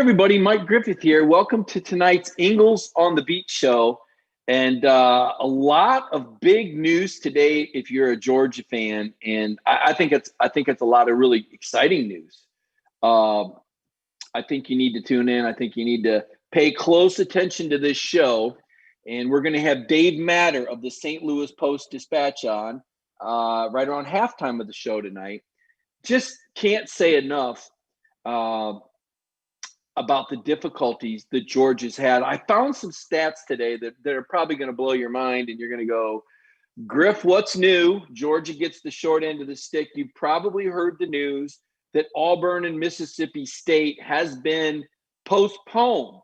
everybody. Mike Griffith here. Welcome to tonight's Ingles on the Beat show. And a lot of big news today if you're a Georgia fan. And I think it's a lot of really exciting news. I think you need to tune in. I think you need to pay close attention to this show. And we're going to have Dave Matter of the St. Louis Post-Dispatch on right around halftime of the show tonight. Just can't say enough about the difficulties that Georgia's had. I found some stats today that are probably going to blow your mind, and you're going to go, Griff, what's new? Georgia gets the short end of the stick. You probably heard the news that Auburn and Mississippi State has been postponed.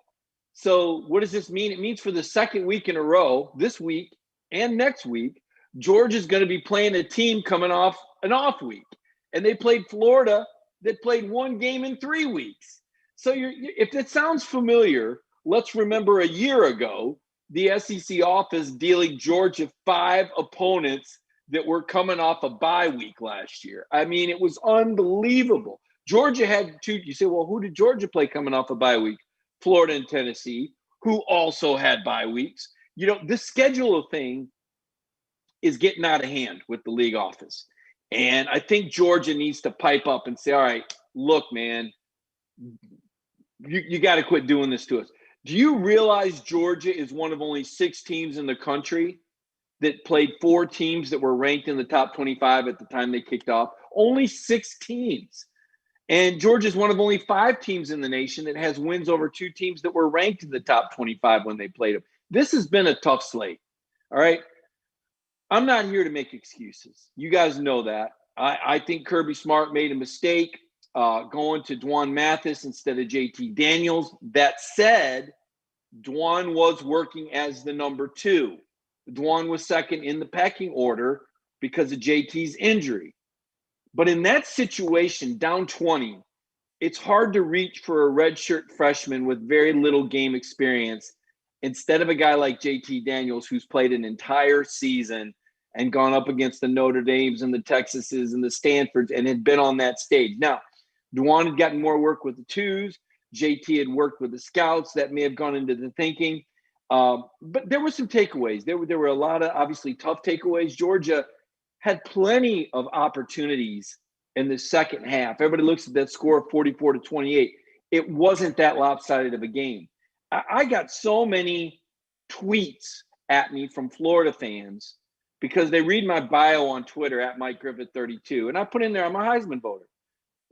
So what does this mean? It means for the second week in a row, this week and next week, Georgia's going to be playing a team coming off an off week. And they played Florida that played one game in 3 weeks. So if it sounds familiar, let's remember a year ago, the SEC office dealing Georgia 5 opponents that were coming off a bye week last year. I mean, it was unbelievable. Georgia had two. You say, well, who did Georgia play coming off a bye week? Florida and Tennessee, who also had bye weeks. You know, this schedule thing is getting out of hand with the league office. And I think Georgia needs to pipe up and say, all right, look, man, you got to quit doing this to us. Do you realize Georgia is one of only 6 teams in the country that played 4 teams that were ranked in the top 25 at the time they kicked off? Only 6 teams. And Georgia is one of only 5 teams in the nation that has wins over 2 teams that were ranked in the top 25 when they played them. This has been a tough slate. All right. I'm not here to make excuses. You guys know that. I think Kirby Smart made a mistake going to Dwan Mathis instead of JT Daniels. That said, Dwan was working as the number 2. Dwan was second in the pecking order because of JT's injury. But in that situation, down 20, it's hard to reach for a redshirt freshman with very little game experience instead of a guy like JT Daniels who's played an entire season and gone up against the Notre Dames and the Texases and the Stanfords and had been on that stage. Now, Dwan had gotten more work with the 2s. JT had worked with the scouts. That may have gone into the thinking. But there were some takeaways. There were a lot of obviously tough takeaways. Georgia had plenty of opportunities in the second half. Everybody looks at that score of 44-28. It wasn't that lopsided of a game. I got so many tweets at me from Florida fans because they read my bio on Twitter at Mike Griffith 32. And I put in there, I'm a Heisman voter.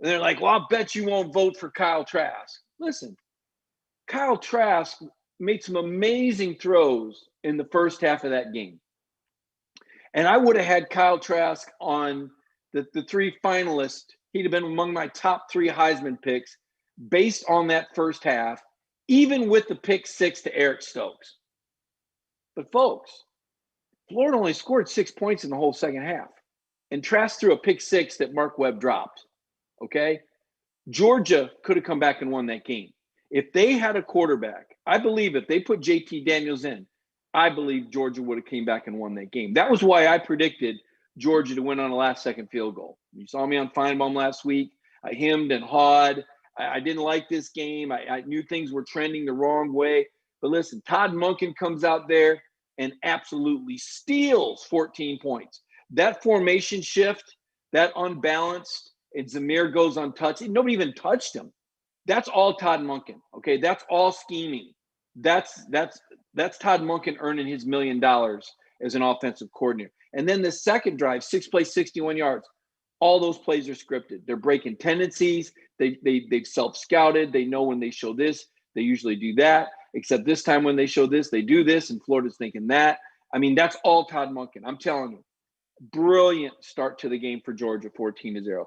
And they're like, well, I'll bet you won't vote for Kyle Trask. Listen, Kyle Trask made some amazing throws in the first half of that game. And I would have had Kyle Trask on the 3 finalists. He'd have been among my top 3 Heisman picks based on that first half, even with the pick 6 to Eric Stokes. But folks, Florida only scored 6 points in the whole second half. And Trask threw a pick 6 that Mark Webb dropped. Okay? Georgia could have come back and won that game. If they had a quarterback, I believe if they put JT Daniels in, I believe Georgia would have came back and won that game. That was why I predicted Georgia to win on a last-second field goal. You saw me on Feinbaum last week. I hemmed and hawed. I didn't like this game. I knew things were trending the wrong way. But listen, Todd Monken comes out there and absolutely steals 14 points. That formation shift, that unbalanced, and Zamir goes untouched. Nobody even touched him. That's all Todd Monken. Okay, that's all scheming. That's Todd Monken earning his $1 million as an offensive coordinator. And then the second drive, 6 plays, 61 yards. All those plays are scripted. They're breaking tendencies. They've self-scouted. They know when they show this, they usually do that. Except this time when they show this, they do this, and Florida's thinking that. I mean, that's all Todd Monken. I'm telling you. Brilliant start to the game for Georgia, 14-0.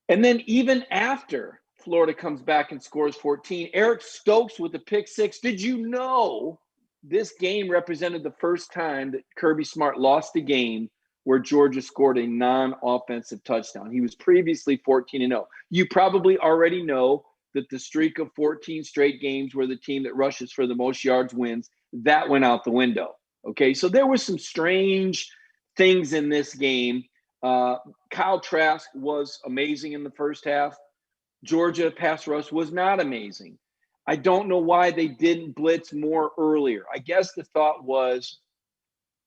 And then even after Florida comes back and scores 14, Eric Stokes with the pick 6. Did you know this game represented the first time that Kirby Smart lost a game where Georgia scored a non-offensive touchdown? He was previously 14-0. You probably already know that the streak of 14 straight games where the team that rushes for the most yards wins, that went out the window. Okay, so there were some strange things in this game. Kyle Trask was amazing in the first half. Georgia pass rush was not amazing. I don't know why they didn't blitz more earlier. I guess the thought was,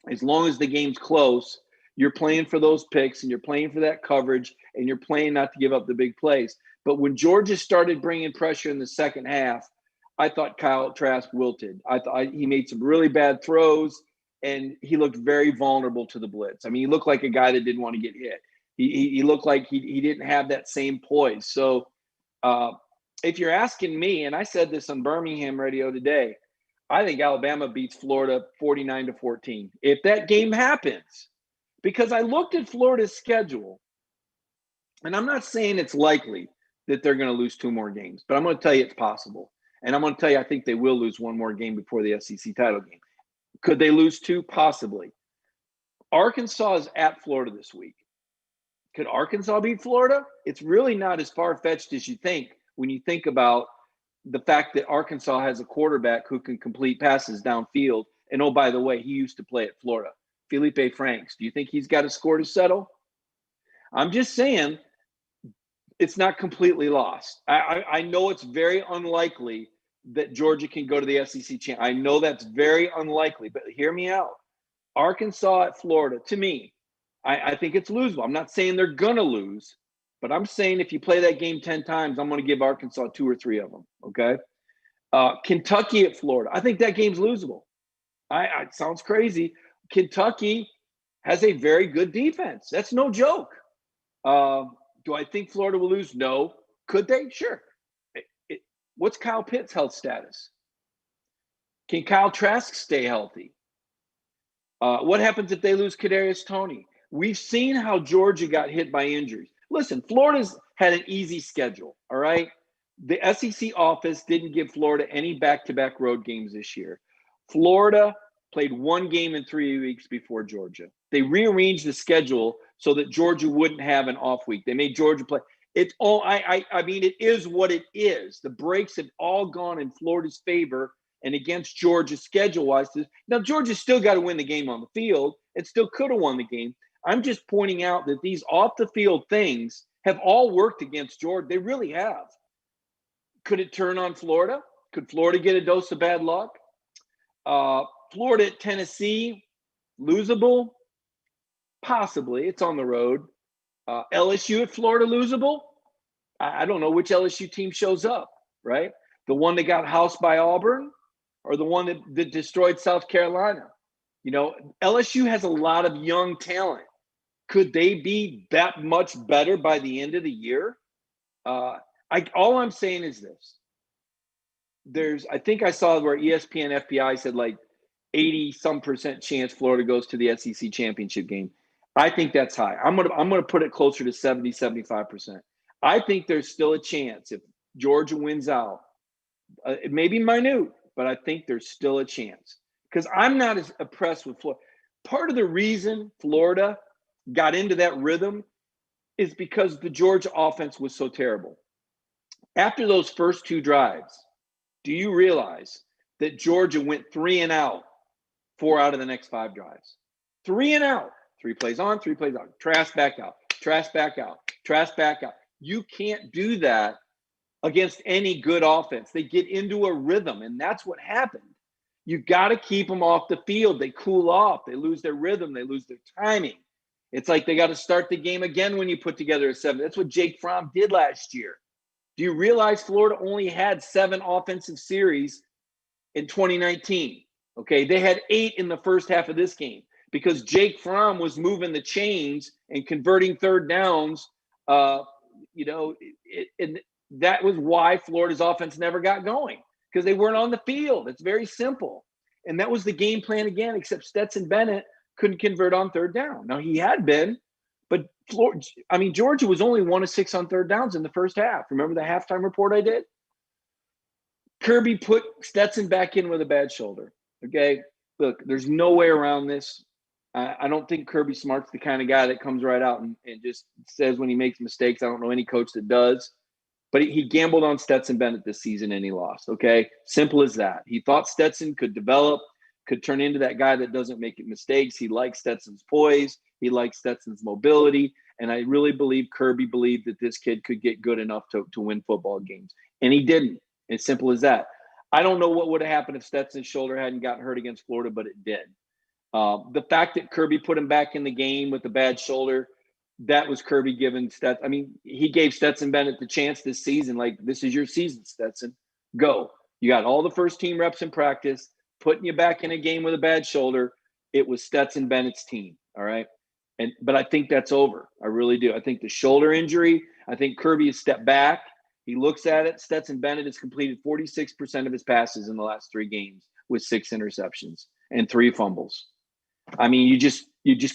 as long as the game's close, you're playing for those picks and you're playing for that coverage and you're playing not to give up the big plays. But when Georgia started bringing pressure in the second half, I thought Kyle Trask wilted. I thought he made some really bad throws and he looked very vulnerable to the blitz. I mean, he looked like a guy that didn't want to get hit. He looked like he didn't have that same poise. So if you're asking me, and I said this on Birmingham radio today, I think Alabama beats Florida 49-14. If that game happens, because I looked at Florida's schedule, and I'm not saying it's likely that they're going to lose 2 more games, but I'm going to tell you it's possible. And I'm going to tell you I think they will lose 1 more game before the SEC title game. Could they lose 2? Possibly. Arkansas is at Florida this week. Could Arkansas beat Florida? It's really not as far-fetched as you think when you think about the fact that Arkansas has a quarterback who can complete passes downfield. And, oh, by the way, he used to play at Florida. Felipe Franks. Do you think he's got a score to settle? I'm just saying it's not completely lost. I know it's very unlikely that Georgia can go to the SEC champ. I know that's very unlikely, but hear me out. Arkansas at Florida, to me, I think it's losable. I'm not saying they're going to lose, but I'm saying if you play that game 10 times, I'm going to give Arkansas 2 or 3 of them, okay? Kentucky at Florida. I think that game's losable. It sounds crazy. Kentucky has a very good defense. That's no joke. Do I think Florida will lose? No. Could they? Sure. What's Kyle Pitts' health status? Can Kyle Trask stay healthy? What happens if they lose Kadarius Toney? We've seen how Georgia got hit by injuries. Listen, Florida's had an easy schedule, all right? The SEC office didn't give Florida any back-to-back road games this year. Florida played 1 game in 3 weeks before Georgia. They rearranged the schedule so that Georgia wouldn't have an off week. They made Georgia play. It's all I mean, it is what it is. The breaks have all gone in Florida's favor and against Georgia schedule-wise. Now, Georgia's still got to win the game on the field. It still could have won the game. I'm just pointing out that these off-the-field things have all worked against Georgia. They really have. Could it turn on Florida? Could Florida get a dose of bad luck? Florida at Tennessee, losable? Possibly. It's on the road. LSU at Florida, losable? I don't know which LSU team shows up, right? The one that got housed by Auburn or the one that destroyed South Carolina? You know, LSU has a lot of young talent. Could they be that much better by the end of the year? All I'm saying is this. I think I saw where ESPN FPI said like 80% chance Florida goes to the SEC championship game. I think that's high. I'm gonna put it closer to 70-75%. I think there's still a chance if Georgia wins out. It may be minute, but I think there's still a chance because I'm not as impressed with Florida. Part of the reason Florida got into that rhythm is because the Georgia offense was so terrible. After those first 2 drives, do you realize that Georgia went 3 and out 4 out of the next 5 drives? 3 and out. 3 plays on, 3 plays out. Trask back out. Trask back out. Trask back out. You can't do that against any good offense. They get into a rhythm, and that's what happened. You got to keep them off the field. They cool off. They lose their rhythm. They lose their timing. It's like they got to start the game again when you put together a 7. That's what Jake Fromm did last year. Do you realize Florida only had 7 offensive series in 2019? Okay, they had 8 in the first half of this game because Jake Fromm was moving the chains and converting third downs. And that was why Florida's offense never got going because they weren't on the field. It's very simple. And that was the game plan again, except Stetson Bennett couldn't convert on third down. Now, he had been, but Georgia was only 1 of 6 on third downs in the first half. Remember the halftime report I did? Kirby put Stetson back in with a bad shoulder. Okay, look, there's no way around this. I don't think Kirby Smart's the kind of guy that comes right out and just says when he makes mistakes. I don't know any coach that does. But he gambled on Stetson Bennett this season and he lost, okay? Simple as that. He thought Stetson could develop, could turn into that guy that doesn't make mistakes. He likes Stetson's poise. He likes Stetson's mobility. And I really believe Kirby believed that this kid could get good enough to win football games. And he didn't. As simple as that. I don't know what would have happened if Stetson's shoulder hadn't gotten hurt against Florida, but it did. The fact that Kirby put him back in the game with a bad shoulder, that was Kirby giving Stetson. I mean, he gave Stetson Bennett the chance this season. Like, this is your season, Stetson. Go. You got all the first team reps in practice, putting you back in a game with a bad shoulder. It was Stetson Bennett's team. All right. But I think that's over. I really do. I think the shoulder injury, I think Kirby has stepped back. He looks at it. Stetson Bennett has completed 46% of his passes in the last 3 games with 6 interceptions and 3 fumbles. I mean, you just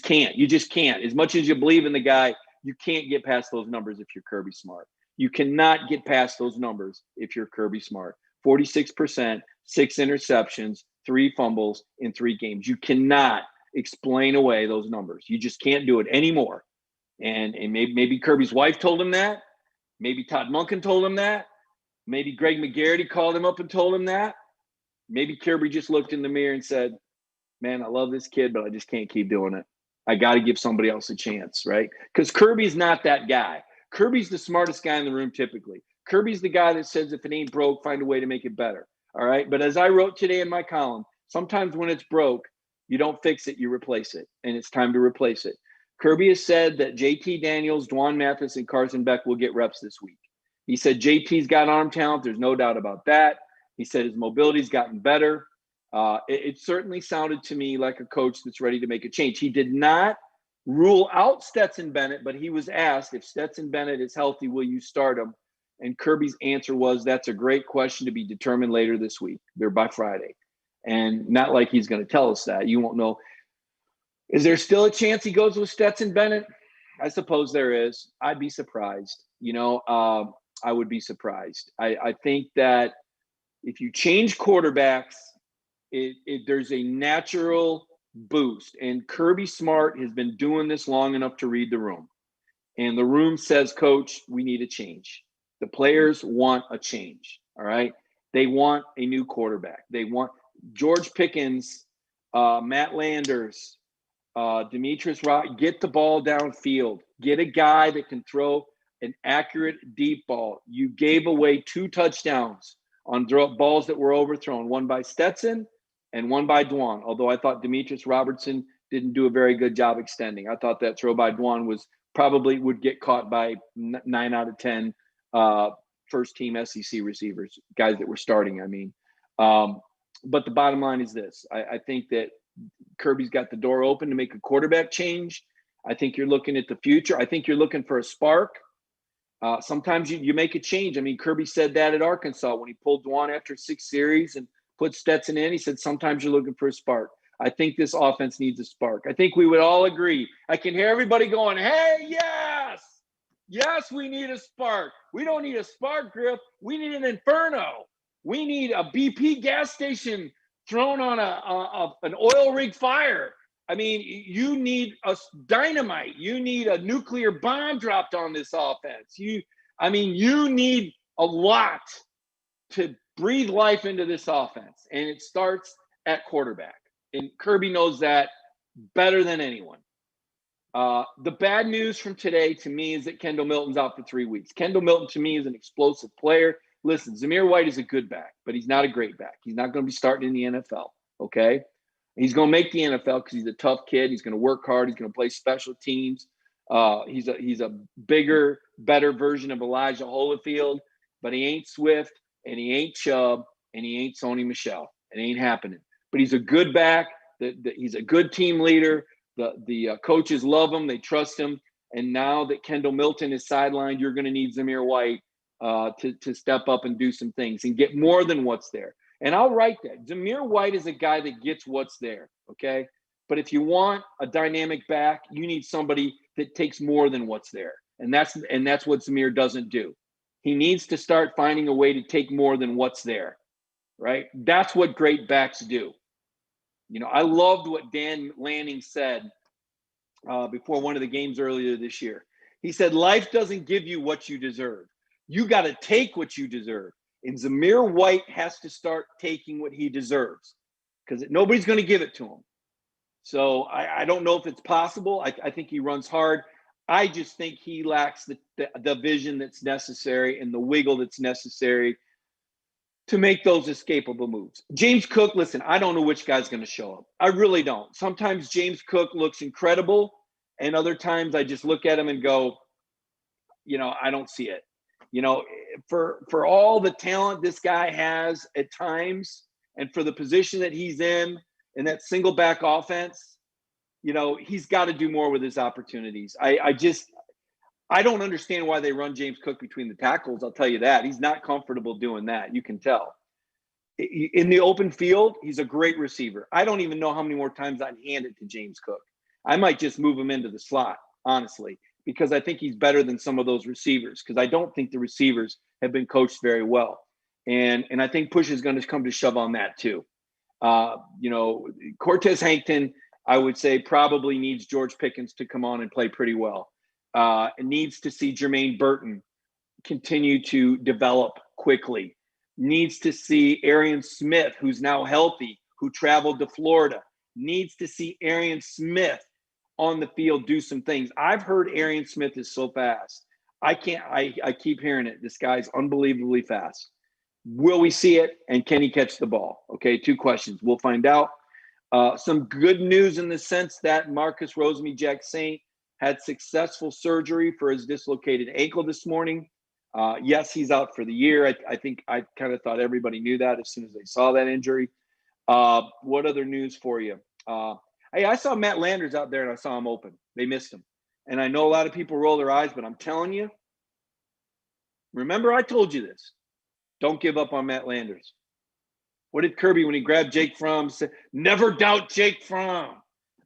can't. You just can't. As much as you believe in the guy, you can't get past those numbers if you're Kirby Smart. You cannot get past those numbers if you're Kirby Smart. 46%, 6 interceptions, 3 fumbles in 3 games. You cannot explain away those numbers. You just can't do it anymore. And maybe Kirby's wife told him that. Maybe Todd Monken told him that. Maybe Greg McGarity called him up and told him that. Maybe Kirby just looked in the mirror and said, man, I love this kid, but I just can't keep doing it. I got to give somebody else a chance, right? Because Kirby's not that guy. Kirby's the smartest guy in the room typically. Kirby's the guy that says if it ain't broke, find a way to make it better, all right? But as I wrote today in my column, sometimes when it's broke, you don't fix it, you replace it, and it's time to replace it. Kirby has said that JT Daniels, Dwan Mathis, and Carson Beck will get reps this week. He said JT's got arm talent. There's no doubt about that. He said his mobility's gotten better. It certainly sounded to me like a coach that's ready to make a change. He did not rule out Stetson Bennett, but he was asked, if Stetson Bennett is healthy, will you start him? And Kirby's answer was, that's a great question to be determined later this week. They're by Friday. And not like he's going to tell us that. You won't know. Is there still a chance he goes with Stetson Bennett? I suppose there is. I'd be surprised. I would be surprised. I think that if you change quarterbacks, there's a natural boost. And Kirby Smart has been doing this long enough to read the room. And the room says, Coach, we need a change. The players want a change, all right? They want a new quarterback. They want George Pickens, Matt Landers, Demetrius Rock, get the ball downfield. Get a guy that can throw an accurate deep ball. You gave away 2 touchdowns on balls that were overthrown, one by Stetson and one by Dwan, although I thought Demetrius Robertson didn't do a very good job extending. I thought that throw by Dwan would get caught by 9 out of 10 first-team SEC receivers, guys that were starting, I mean. But the bottom line is this. I think that Kirby's got the door open to make a quarterback change. I think you're looking at the future. I think you're looking for a spark. Sometimes you make a change. I mean, Kirby said that at Arkansas when he pulled Dwan after 6 series and put Stetson in. He said, sometimes you're looking for a spark. I think this offense needs a spark. I think we would all agree. I can hear everybody going, hey, yes. Yes, we need a spark. We don't need a spark, Griff. We need an inferno. We need a BP gas station thrown on an oil rig fire. I mean, you need a dynamite. You need a nuclear bomb dropped on this offense. You need a lot to breathe life into this offense, and it starts at quarterback. And Kirby knows that better than anyone. The bad news from today to me is that Kendall Milton's out for 3 weeks. Kendall Milton to me is an explosive player. Listen, Zamir White is a good back, but he's not a great back. He's not going to be starting in the NFL, okay? He's going to make the NFL because he's a tough kid. He's going to work hard. He's going to play special teams. He's a bigger, better version of Elijah Holyfield, but he ain't Swift, and he ain't Chubb, and he ain't Sony Michel. It ain't happening. But he's a good back. He's a good team leader. The coaches love him. They trust him. And now that Kendall Milton is sidelined, you're going to need Zamir White to step up and do some things and get more than what's there. And I'll write that. Zamir White is a guy that gets what's there, okay? But if you want a dynamic back, you need somebody that takes more than what's there. And that's what Zamir doesn't do. He needs to start finding a way to take more than what's there, right? That's what great backs do. I loved what Dan Lanning said before one of the games earlier this year. He said, life doesn't give you what you deserve. You got to take what you deserve. And Zamir White has to start taking what he deserves because nobody's going to give it to him. So I don't know if it's possible. I think he runs hard. I just think he lacks the vision that's necessary and the wiggle that's necessary to make those escapable moves. James Cook, listen, I don't know which guy's going to show up. I really don't. Sometimes James Cook looks incredible, and other times I just look at him and go, I don't see it. For all the talent this guy has at times, and for the position that he's in that single back offense, he's got to do more with his opportunities. I don't understand why they run James Cook between the tackles. I'll tell you that. He's not comfortable doing that. You can tell. In the open field, he's a great receiver. I don't even know how many more times I'd hand it to James Cook. I might just move him into the slot, honestly, because I think he's better than some of those receivers, because I don't think the receivers have been coached very well. And I think push is going to come to shove on that too. Cortez Hankton, I would say, probably needs George Pickens to come on and play pretty well. It needs to see Jermaine Burton continue to develop quickly. Needs to see Arian Smith, who's now healthy, who traveled to Florida. Needs to see Arian Smith on the field do some things. I've heard Arian Smith is so fast. I keep hearing it. This guy's unbelievably fast. Will we see it? And can he catch the ball? Okay, 2 questions. We'll find out. Some good news in the sense that Marcus Rosemy-Jacksaint had successful surgery for his dislocated ankle this morning. Yes, he's out for the year. I think I kind of thought everybody knew that as soon as they saw that injury. What other news for you? Hey, I saw Matt Landers out there and I saw him open. They missed him. And I know a lot of people roll their eyes, but I'm telling you, remember I told you this. Don't give up on Matt Landers. What did Kirby, when he grabbed Jake Fromm, say? Never doubt Jake Fromm.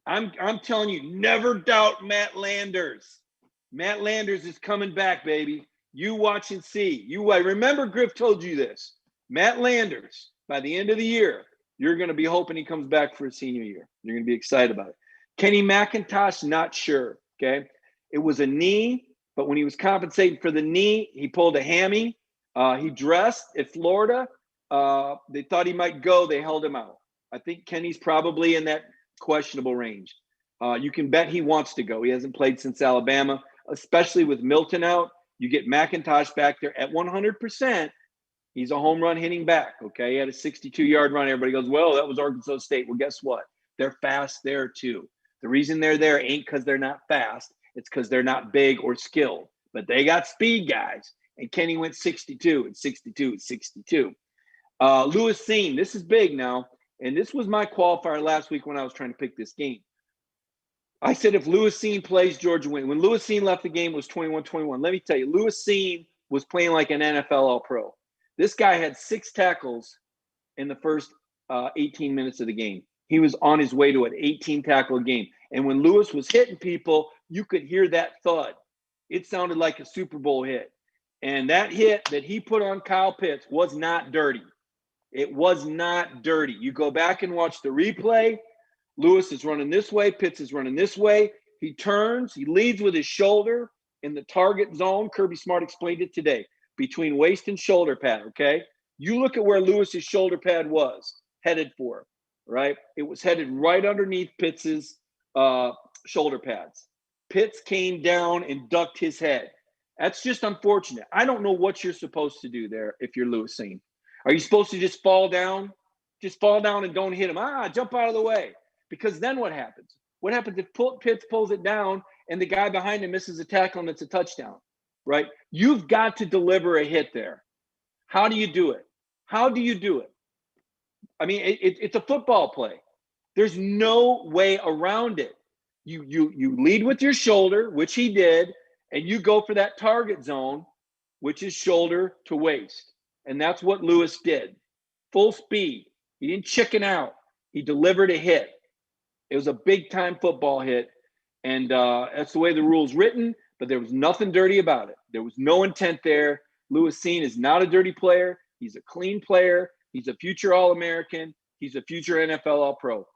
I'm telling you, never doubt Matt Landers. Matt Landers is coming back, baby. You watch and see. I remember Griff told you this. Matt Landers, by the end of the year, you're going to be hoping he comes back for his senior year. You're going to be excited about it. Kenny McIntosh, not sure, okay? It was a knee, but when he was compensating for the knee, he pulled a hammy. He dressed at Florida. They thought he might go. They held him out. I think Kenny's probably in that questionable range. You can bet he wants to go. He hasn't played since Alabama, especially with Milton out. You get McIntosh back there at 100%. He's a home run hitting back, okay? He had a 62-yard run. Everybody goes, well, that was Arkansas State. Well, guess what? They're fast there too. The reason they're there ain't because they're not fast. It's because they're not big or skilled. But they got speed guys. And Kenny went 62 and 62 and 62. Lewis Cine, this is big now. And this was my qualifier last week when I was trying to pick this game. I said if Lewis Cine plays, Georgia win. When Lewis Cine left the game, it was 21-21. Let me tell you, Lewis Cine was playing like an NFL All-Pro. This guy had 6 tackles in the first 18 minutes of the game. He was on his way to an 18-tackle game. And when Lewis was hitting people, you could hear that thud. It sounded like a Super Bowl hit. And that hit that he put on Kyle Pitts was not dirty. It was not dirty. You go back and watch the replay. Lewis is running this way. Pitts is running this way. He turns. He leads with his shoulder in the target zone. Kirby Smart explained it today. Between waist and shoulder pad, okay? You look at where Lewis's shoulder pad was headed for, right? It was headed right underneath Pitts's shoulder pads. Pitts came down and ducked his head. That's just unfortunate. I don't know what you're supposed to do there if you're Lewis Cine. Are you supposed to just fall down? Just fall down and don't hit him. Jump out of the way. Because then what happens? What happens if Pitts pulls it down and the guy behind him misses a tackle and it's a touchdown, right? You've got to deliver a hit there. How do you do it? How do you do it? I mean, it's a football play. There's no way around it. You lead with your shoulder, which he did, and you go for that target zone, which is shoulder to waist. And that's what Lewis did. Full speed. He didn't chicken out. He delivered a hit. It was a big-time football hit, and that's the way the rule's written, but there was nothing dirty about it. There was no intent there. Lewis Cine is not a dirty player. He's a clean player. He's a future All-American. He's a future NFL All-Pro.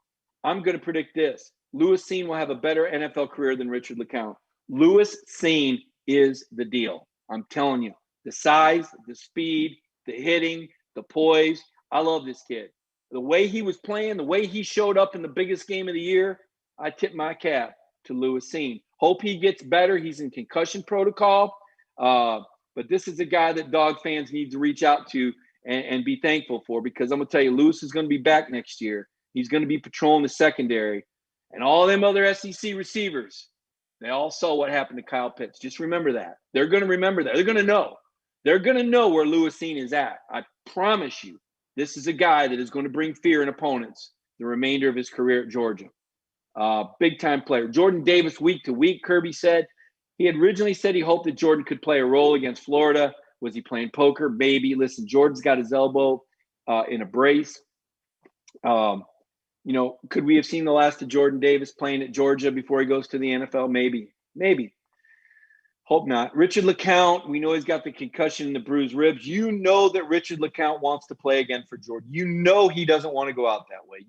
I'm going to predict this. Lewis Cine will have a better NFL career than Richard LeCounte. Lewis Cine is the deal. I'm telling you. The size, the speed, the hitting, the poise. I love this kid. The way he was playing, the way he showed up in the biggest game of the year, I tip my cap to Lewis Cine. Hope he gets better. He's in concussion protocol. But this is a guy that Dog fans need to reach out to and be thankful for, because I'm going to tell you, Lewis is going to be back next year. He's going to be patrolling the secondary. And all them other SEC receivers, they all saw what happened to Kyle Pitts. Just remember that. They're going to remember that. They're going to know. They're going to know where Lewisine is at. I promise you, this is a guy that is going to bring fear in opponents the remainder of his career at Georgia. Big-time player. Jordan Davis, week to week, Kirby said. He had originally said he hoped that Jordan could play a role against Florida. Was he playing poker? Maybe. Listen, Jordan's got his elbow in a brace. Could we have seen the last of Jordan Davis playing at Georgia before he goes to the NFL? Maybe. Hope not. Richard LeCount, we know he's got the concussion and the bruised ribs. You know that Richard LeCount wants to play again for Georgia. You know he doesn't want to go out that way.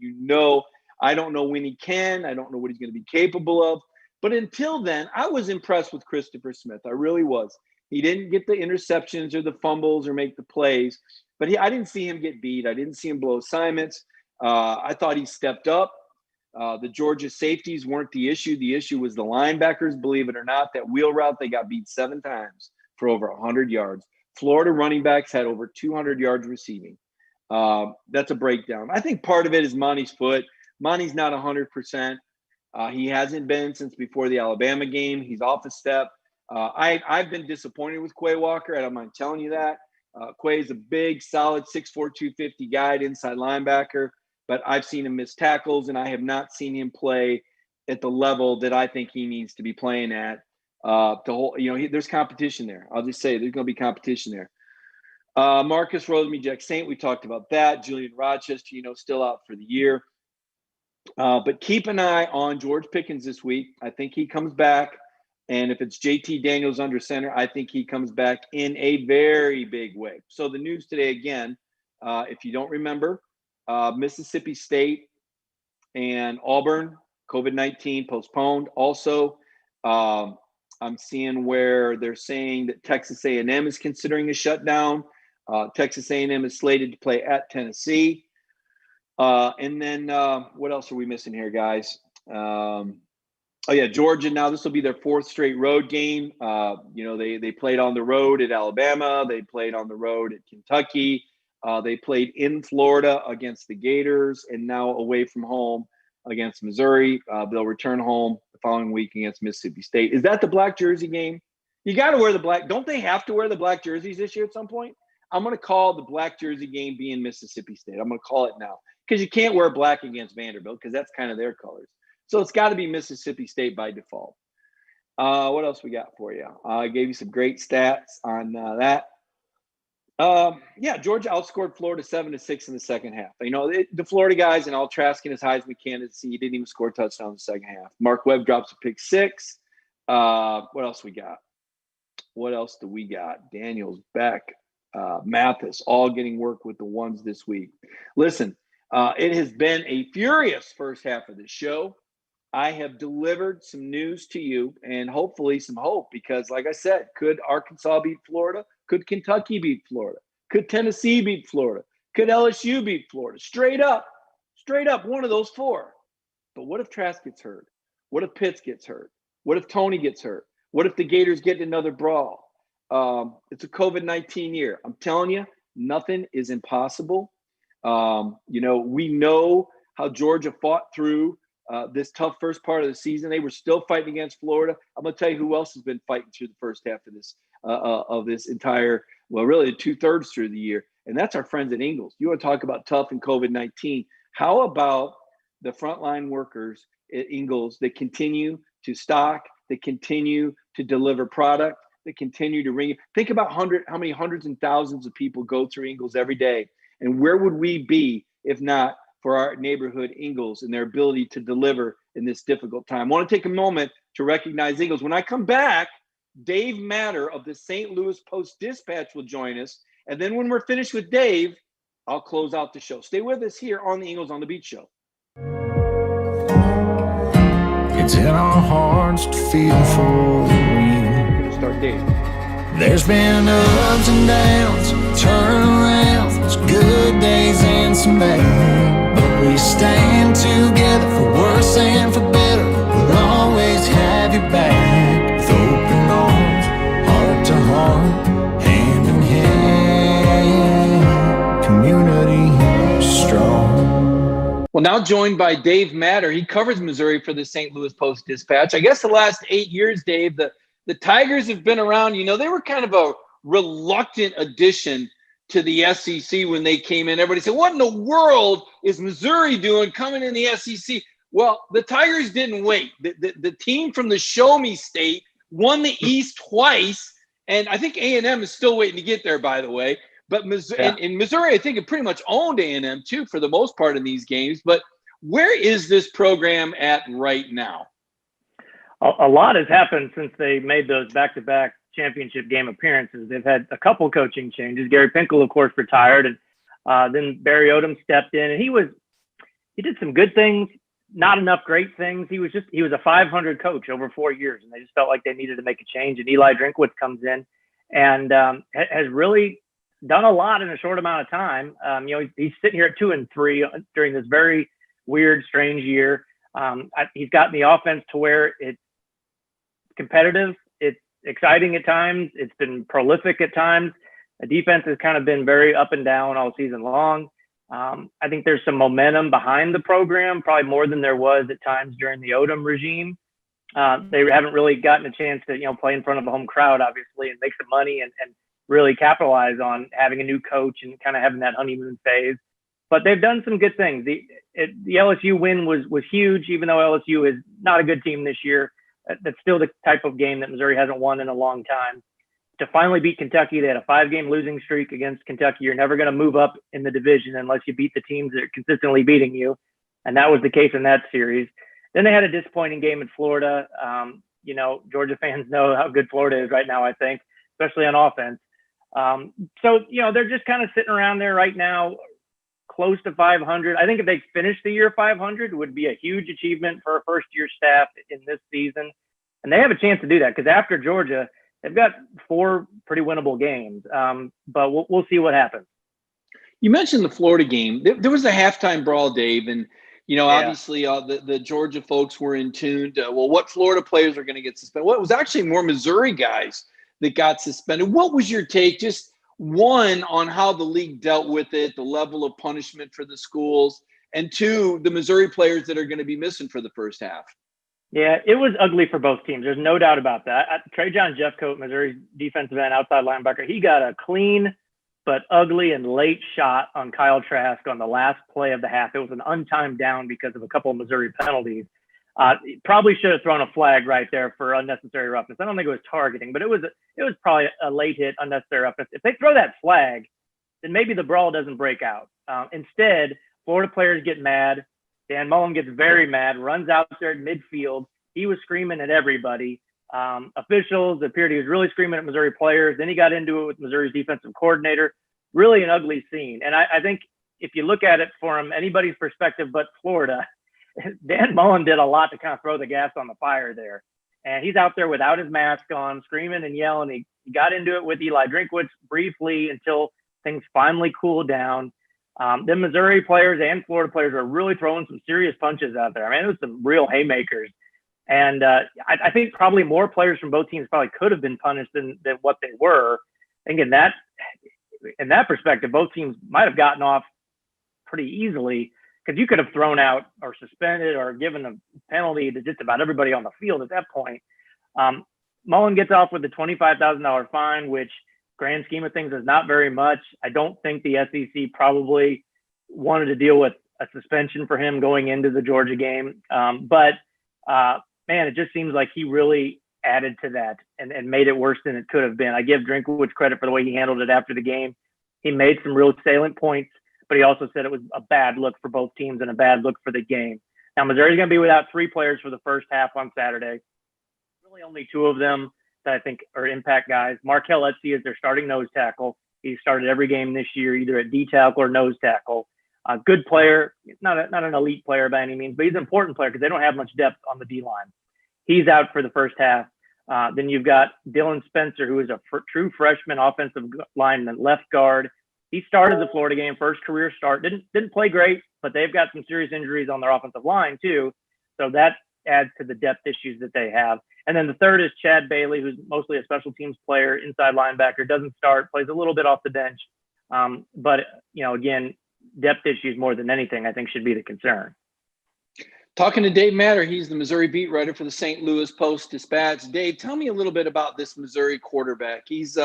I don't know when he can. I don't know what he's going to be capable of. But until then, I was impressed with Christopher Smith. I really was. He didn't get the interceptions or the fumbles or make the plays. But I didn't see him get beat. I didn't see him blow assignments. I thought he stepped up. The Georgia safeties weren't the issue. The issue was the linebackers, believe it or not. That wheel route, they got beat 7 times for over 100 yards. Florida running backs had over 200 yards receiving. That's a breakdown. I think part of it is Monty's foot. Monty's not 100%. He hasn't been since before the Alabama game. He's off a step. I've been disappointed with Quay Walker. I don't mind telling you that. Quay is a big, solid 6'4", 250 guy, inside linebacker. But I've seen him miss tackles, and I have not seen him play at the level that I think he needs to be playing at. There's competition there. I'll just say there's going to be competition there. Marcus Rosemy, Jack Saint, we talked about that. Julian Rochester, still out for the year. But keep an eye on George Pickens this week. I think he comes back. And if it's JT Daniels under center, I think he comes back in a very big way. So the news today, again, if you don't remember, Mississippi State and Auburn, COVID-19 postponed. Also, I'm seeing where they're saying that Texas A&M is considering a shutdown. Texas A&M is slated to play at Tennessee. And then what else are we missing here, guys? Georgia. Now this will be their 4th straight road game. They played on the road at Alabama. They played on the road at Kentucky. They played in Florida against the Gators, and now away from home against Missouri. They'll return home the following week against Mississippi State. Is that the black jersey game? You got to wear the black. Don't they have to wear the black jerseys this year at some point? I'm going to call the black jersey game being Mississippi State. I'm going to call it now, because you can't wear black against Vanderbilt because that's kind of their colors. So it's got to be Mississippi State by default. What else we got for you? I gave you some great stats on that. Georgia outscored Florida 7-6 in the second half. The Florida guys, and all Trask and his Heisman candidacy, he didn't even score a touchdown in the second half. Mark Webb drops a pick 6. What else we got? What else do we got? Daniels, Beck, Mathis, all getting work with the ones this week. Listen, it has been a furious first half of the show. I have delivered some news to you and hopefully some hope, because like I said, could Arkansas beat Florida? Could Kentucky beat Florida? Could Tennessee beat Florida? Could LSU beat Florida? Straight up, one of those 4. But what if Trask gets hurt? What if Pitts gets hurt? What if Tony gets hurt? What if the Gators get another brawl? It's a COVID-19 year. I'm telling you, nothing is impossible. We know how Georgia fought through this tough first part of the season. They were still fighting against Florida. I'm going to tell you who else has been fighting through the first half of this entire, really 2/3 through the year. And that's our friends at Ingles. You want to talk about tough and COVID-19. How about the frontline workers at Ingles that continue to stock, that continue to deliver product, that continue to ring? Think about how many hundreds and thousands of people go through Ingles every day. And where would we be if not for our neighborhood Ingles and their ability to deliver in this difficult time? I want to take a moment to recognize Ingles. When I come back, Dave Matter of the St. Louis Post-Dispatch will join us. And then when we're finished with Dave, I'll close out the show. Stay with us here on the Ingles on the Beach show. It's in our hearts to feel for you. Start Dave. There's been ups and downs, turnarounds, good days and some bad. But we stand together for worse and for better. We'll always have your back. Well, now joined by Dave Matter. He covers Missouri for the St. Louis Post-Dispatch. I guess the last 8 years, Dave, the Tigers have been around. You know, they were kind of a reluctant addition to the SEC when they came in. Everybody said, what in the world is Missouri doing coming in the SEC? Well, the Tigers didn't wait. The team from the Show Me State won the East twice, and I think A&M is still waiting to get there, by the way. But in Missouri, I think it pretty much owned A&M, too, for the most part in these games. But where is this program at right now? A lot has happened since they made those back-to-back championship game appearances. They've had a couple coaching changes. Gary Pinkel, of course, retired, and then Barry Odom stepped in, and he did some good things, not enough great things. He was a 500 coach over 4 years, and they just felt like they needed to make a change. And Eli Drinkwitz comes in and has really done a lot in a short amount of time. He's sitting here at 2-3 during this very weird, strange year. He's gotten the offense to where it's competitive. It's exciting at times. It's been prolific at times. The defense has kind of been very up and down all season long. I think there's some momentum behind the program, probably more than there was at times during the Odom regime. They haven't really gotten a chance to, play in front of a home crowd, obviously, and make some money and really capitalize on having a new coach and kind of having that honeymoon phase. But they've done some good things. The LSU win was huge, even though LSU is not a good team this year. That's still the type of game that Missouri hasn't won in a long time. To finally beat Kentucky, they had a 5-game losing streak against Kentucky. You're never going to move up in the division unless you beat the teams that are consistently beating you. And that was the case in that series. Then they had a disappointing game in Florida. Georgia fans know how good Florida is right now, I think, especially on offense. They're just kind of sitting around there right now, close to 500. I think if they finish the year 500, it would be a huge achievement for a first-year staff in this season. And they have a chance to do that because after Georgia, they've got 4 pretty winnable games. But we'll see what happens. You mentioned the Florida game. There was a halftime brawl, Dave, and obviously the Georgia folks were in tune to, what Florida players are going to get suspended. Well, it was actually more Missouri guys that got suspended. What was your take, just one, on how the league dealt with it, the level of punishment for the schools, and 2, the Missouri players that are going to be missing for the first half? Yeah, it was ugly for both teams. There's no doubt about that. Trajan Jeffcoat, Missouri's defensive end, outside linebacker, he got a clean but ugly and late shot on Kyle Trask on the last play of the half. It was an untimed down because of a couple of Missouri penalties. Probably should have thrown a flag right there for unnecessary roughness. I don't think it was targeting, but it was probably a late hit, unnecessary roughness. If they throw that flag, then maybe the brawl doesn't break out. Instead, Florida players get mad. Dan Mullen gets very mad, runs out there at midfield. He was screaming at everybody. Officials appeared he was really screaming at Missouri players. Then he got into it with Missouri's defensive coordinator. Really an ugly scene. And I think if you look at it from anybody's perspective but Florida, Dan Mullen did a lot to kind of throw the gas on the fire there. And he's out there without his mask on, screaming and yelling. He got into it with Eli Drinkwitz briefly until things finally cooled down. Then Missouri players and Florida players are really throwing some serious punches out there. I mean, it was some real haymakers. And I think probably more players from both teams probably could have been punished than what they were. I think in that perspective, both teams might have gotten off pretty easily, because you could have thrown out or suspended or given a penalty to just about everybody on the field at that point. Mullen gets off with a $25,000 fine, which grand scheme of things is not very much. I don't think the SEC probably wanted to deal with a suspension for him going into the Georgia game. But it just seems like he really added to that and made it worse than it could have been. I give Drinkwitz credit for the way he handled it after the game. He made some real salient points, but he also said it was a bad look for both teams and a bad look for the game. Now, Missouri's going to be without 3 players for the first half on Saturday. Really only 2 of them that I think are impact guys. Markel Etsy is their starting nose tackle. He started every game this year, either at D tackle or nose tackle. A good player, not an elite player by any means, but he's an important player because they don't have much depth on the D-line. He's out for the first half. Then you've got Dylan Spencer, who is a true freshman offensive lineman, left guard. He started the Florida game, first career start. Didn't play great, but they've got some serious injuries on their offensive line too. So that adds to the depth issues that they have. And then the third is Chad Bailey, who's mostly a special teams player, inside linebacker, doesn't start, plays a little bit off the bench. But again, depth issues more than anything, I think, should be the concern. Talking to Dave Matter, he's the Missouri beat writer for the St. Louis Post-Dispatch. Dave, tell me a little bit about this Missouri quarterback. He's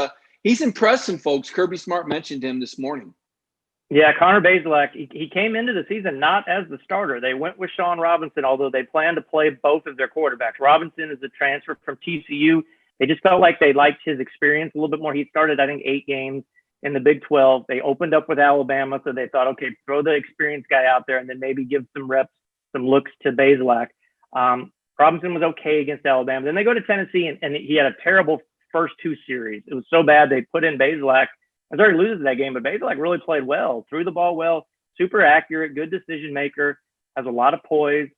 impressed some folks. Kirby Smart mentioned him this morning. Yeah, Connor Bazelak, he came into the season not as the starter. They went with Sean Robinson, although they plan to play both of their quarterbacks. Robinson is a transfer from TCU. They just felt like they liked his experience a little bit more. He started, I think, 8 games in the Big 12. They opened up with Alabama, so they thought, okay, throw the experienced guy out there and then maybe give some reps, some looks to Bazelak. Robinson was okay against Alabama. Then they go to Tennessee, and he had a terrible first 2 series. It was so bad they put in Bazelak. Missouri loses that game, but Bazelak really played well, threw the ball well, super accurate, good decision maker, has a lot of poise.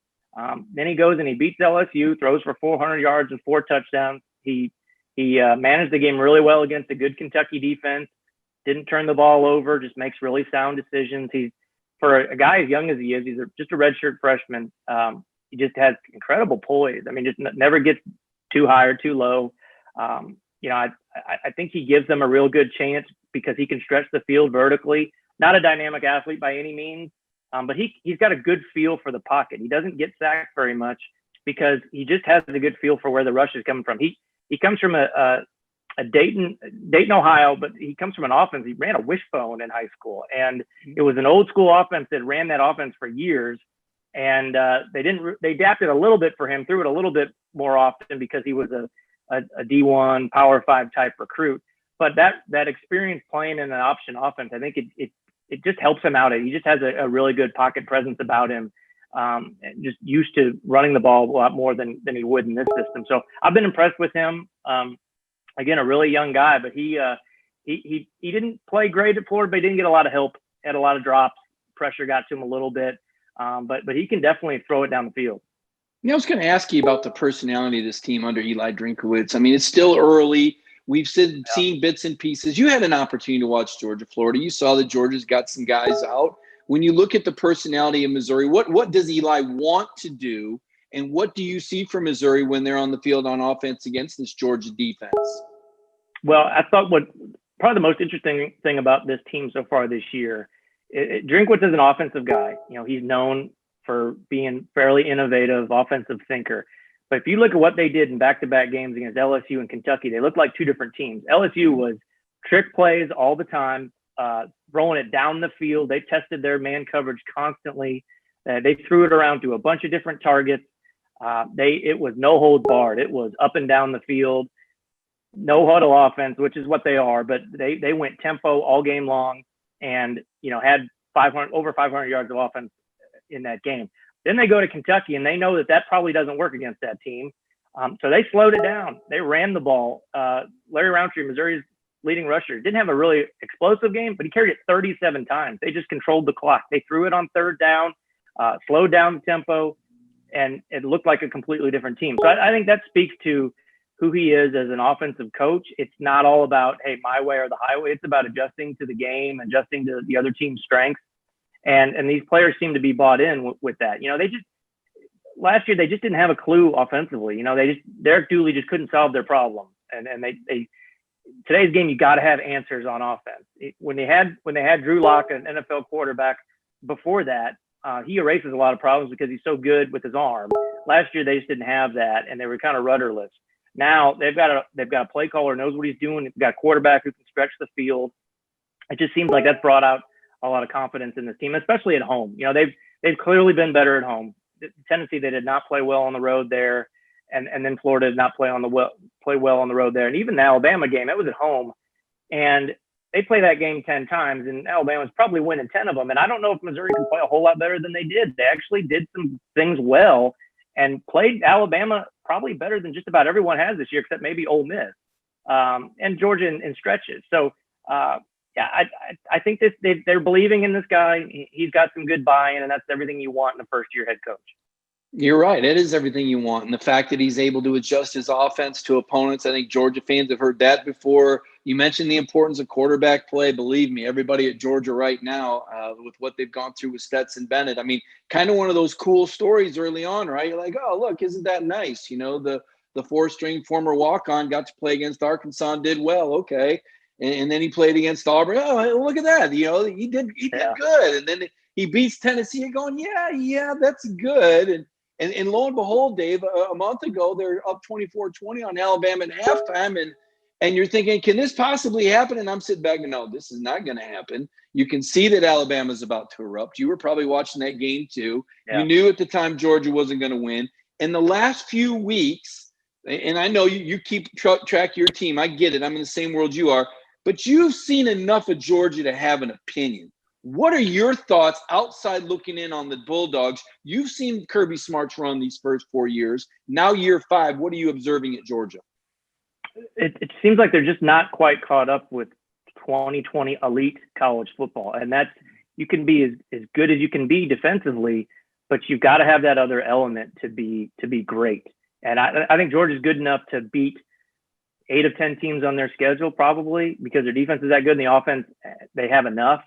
Then he goes and he beats LSU, throws for 400 yards and 4 touchdowns. He managed the game really well against a good Kentucky defense, didn't turn the ball over, just makes really sound decisions. He's, for a guy as young as he is, he's just a redshirt freshman. He just has incredible poise. I mean, just never gets too high or too low. I think he gives them a real good chance because he can stretch the field vertically. Not a dynamic athlete by any means, but he's got a good feel for the pocket. He doesn't get sacked very much because he just has a good feel for where the rush is coming from. He comes from a Dayton, Ohio, but he comes from an offense. He ran a wishbone in high school, and it was an old school offense that ran that offense for years. And they adapted a little bit for him, threw it a little bit more often because he was a D1 Power 5 type recruit. But that experience playing in an option offense, I think it just helps him out. He just has a really good pocket presence about him. Just used to running the ball a lot more than he would in this system. So I've been impressed with him. Again, a really young guy, but he didn't play great at Florida, but he didn't get a lot of help. Had a lot of drops. Pressure got to him a little bit. But he can definitely throw it down the field. I was going to ask you about the personality of this team under Eli Drinkowitz. I mean, it's still early. We've seen bits and pieces. You had an opportunity to watch Georgia, Florida. You saw that Georgia's got some guys out. When you look at the personality of Missouri, what does Eli want to do, and what do you see from Missouri when they're on the field on offense against this Georgia defense? Well, I thought probably the most interesting thing about this team so far this year, Drinkwitz is an offensive guy. He's known for being fairly innovative, offensive thinker. But if you look at what they did in back-to-back games against LSU and Kentucky, they looked like 2 different teams. LSU was trick plays all the time, throwing it down the field. They tested their man coverage constantly. They threw it around to a bunch of different targets. It was no holds barred. It was up and down the field, no huddle offense, which is what they are. But they went tempo all game long, and had over 500 yards of offense in that game. Then they go to Kentucky, and they know that probably doesn't work against that team. So they slowed it down. They ran the ball. Larry Roundtree, Missouri's leading rusher, didn't have a really explosive game, but he carried it 37 times. They just controlled the clock. They threw it on 3rd down, slowed down the tempo, and it looked like a completely different team. So I think that speaks to who he is as an offensive coach. It's not all about, hey, my way or the highway. It's about adjusting to the game, adjusting to the other team's strengths. And these players seem to be bought in with that. Last year they just didn't have a clue offensively. Derek Dooley just couldn't solve their problem. And today's game, you got to have answers on offense. When they had Drew Lock, an NFL quarterback, before that, he erases a lot of problems because he's so good with his arm. Last year they just didn't have that, and they were kind of rudderless. Now they've got a play caller, knows what he's doing. They've got a quarterback who can stretch the field. It just seems like that's brought out a lot of confidence in this team, especially at home. They've clearly been better at home. Tennessee, they did not play well on the road there, and then Florida did not play well on the road there. And even the Alabama game, it was at home, and they play that game 10 times, and Alabama's probably winning 10 of them. And I don't know if Missouri can play a whole lot better than they did. They actually did some things well and played Alabama probably better than just about everyone has this year, except maybe Ole Miss and Georgia in stretches. So. I think they're believing in this guy. He's got some good buy-in, and that's everything you want in a first-year head coach. You're right. It is everything you want. And the fact that he's able to adjust his offense to opponents, I think Georgia fans have heard that before. You mentioned the importance of quarterback play. Believe me, everybody at Georgia right now, with what they've gone through with Stetson Bennett, I mean, kind of one of those cool stories early on, right? You're like, oh, look, isn't that nice? The 4-string former walk-on got to play against Arkansas and did well. Okay. and then he played against Auburn. Oh, look at that! He did good, and then he beats Tennessee. You're going, yeah, that's good, and lo and behold, Dave, a month ago they're up 24-20 on Alabama at halftime, and you're thinking, can this possibly happen? And I'm sitting back and no, this is not going to happen. You can see that Alabama's about to erupt. You were probably watching that game too. Yeah. You knew at the time Georgia wasn't going to win. In the last few weeks, and I know you keep track of your team. I get it. I'm in the same world you are. But you've seen enough of Georgia to have an opinion. What are your thoughts outside looking in on the Bulldogs? You've seen Kirby Smart's run these first 4 years. Now year 5, what are you observing at Georgia? It seems like they're just not quite caught up with 2020 elite college football. And that's, you can be as good as you can be defensively, but you've got to have that other element to be great. And I think Georgia's good enough to beat 8 of 10 teams on their schedule, probably, because their defense is that good and the offense, they have enough.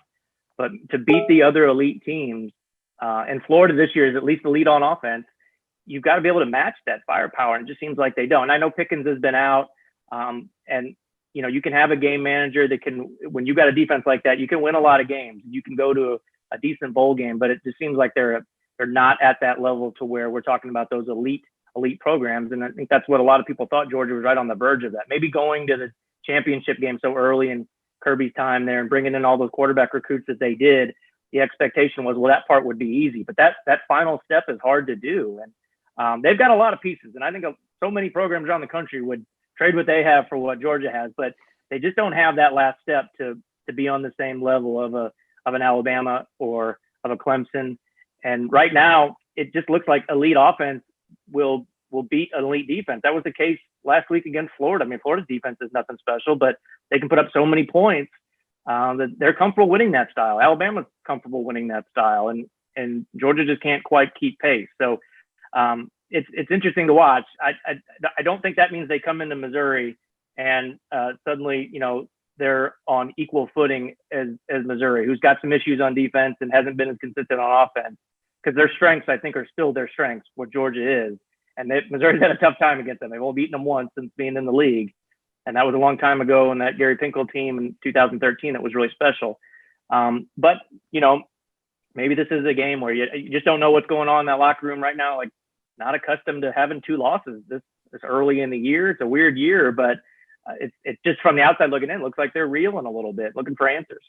But to beat the other elite teams, and Florida this year is at least elite on offense, you've got to be able to match that firepower. And it just seems like they don't. And I know Pickens has been out, and you can have a game manager that can, when you got a defense like that, you can win a lot of games. You can go to a decent bowl game, but it just seems like they're not at that level to where we're talking about those elite programs. And I think that's what a lot of people thought Georgia was right on the verge of that. Maybe going to the championship game so early in Kirby's time there and bringing in all those quarterback recruits that they did, the expectation was, well, that part would be easy, but that final step is hard to do. And they've got a lot of pieces. And I think so many programs around the country would trade what they have for what Georgia has, but they just don't have that last step to be on the same level of an Alabama or of a Clemson. And right now it just looks like elite offense will beat an elite defense. That was the case last week against Florida. I mean, Florida's defense is nothing special, but they can put up so many points that they're comfortable winning that style. Alabama's comfortable winning that style, and Georgia just can't quite keep pace. So it's interesting to watch. I don't think that means they come into Missouri and suddenly they're on equal footing as Missouri, who's got some issues on defense and hasn't been as consistent on offense. Because their strengths, I think, are still their strengths, what Georgia is. And Missouri's had a tough time against them. They've only beaten them once since being in the league. And that was a long time ago in that Gary Pinkel team in 2013 that was really special. But, maybe this is a game where you just don't know what's going on in that locker room right now. Like, not accustomed to having 2 losses this early in the year. It's a weird year, but it's just from the outside looking in, looks like they're reeling a little bit, looking for answers.